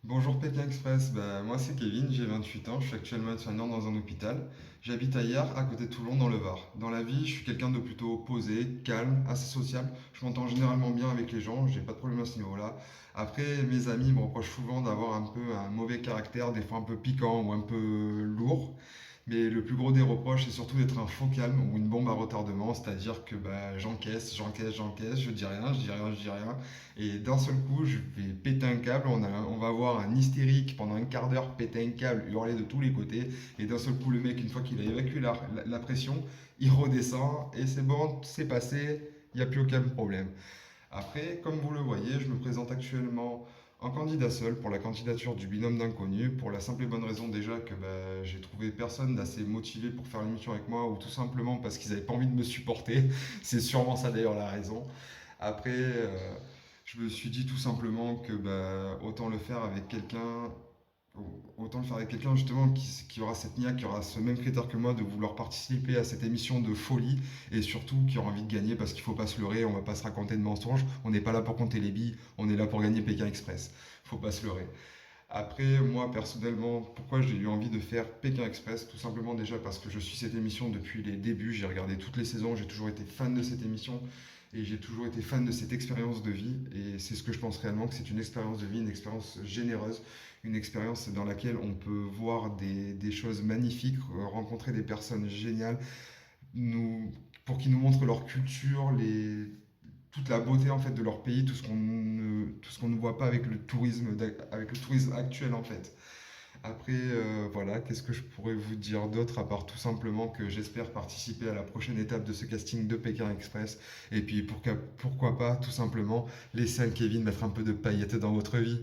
Bonjour Pékin Express, moi c'est Kevin, j'ai 28 ans, je suis actuellement infirmière dans un hôpital. J'habite à Hyères, à côté de Toulon, dans le Var. Dans la vie, je suis quelqu'un de plutôt posé, calme, assez sociable. Je m'entends généralement bien avec les gens, j'ai pas de problème à ce niveau-là. Après, mes amis me reprochent souvent d'avoir un peu un mauvais caractère, des fois un peu piquant ou un peu lourd. Mais le plus gros des reproches, c'est surtout d'être un faux calme ou une bombe à retardement, c'est-à-dire que j'encaisse, je dis rien, je dis rien, je dis rien. Et d'un seul coup, je vais péter un câble, on va avoir un hystérique pendant un quart d'heure péter un câble, hurler de tous les côtés. Et d'un seul coup, le mec, une fois qu'il a évacué la pression, il redescend et c'est bon, c'est passé, il n'y a plus aucun problème. Après, comme vous le voyez, je me présente actuellement en candidat seul pour la candidature du binôme d'inconnus, pour la simple et bonne raison déjà que j'ai trouvé personne d'assez motivé pour faire l'émission avec moi, ou tout simplement parce qu'ils n'avaient pas envie de me supporter. C'est sûrement ça d'ailleurs la raison. Après, je me suis dit tout simplement que autant le faire avec quelqu'un Autant le faire avec quelqu'un justement qui aura cette niaque, qui aura ce même critère que moi de vouloir participer à cette émission de folie et surtout qui aura envie de gagner parce qu'il faut pas se leurrer, on va pas se raconter de mensonges, on n'est pas là pour compter les billes, on est là pour gagner Pékin Express. Faut pas se leurrer. Après, moi personnellement, pourquoi j'ai eu envie de faire Pékin Express? Tout simplement déjà parce que je suis cette émission depuis les débuts, j'ai regardé toutes les saisons, j'ai toujours été fan de cette émission et j'ai toujours été fan de cette expérience de vie. Et c'est ce que je pense réellement que c'est une expérience de vie, une expérience généreuse, une expérience dans laquelle on peut voir des choses magnifiques, rencontrer des personnes géniales, nous, pour qu'ils nous montrent leur culture, toute la beauté en fait de leur pays, tout ce qu'on ne voit pas avec avec le tourisme actuel en fait. Après, voilà, qu'est-ce que je pourrais vous dire d'autre à part tout simplement que j'espère participer à la prochaine étape de ce casting de Pékin Express. Et puis pourquoi pas tout simplement laisser un Kevin mettre un peu de paillettes dans votre vie.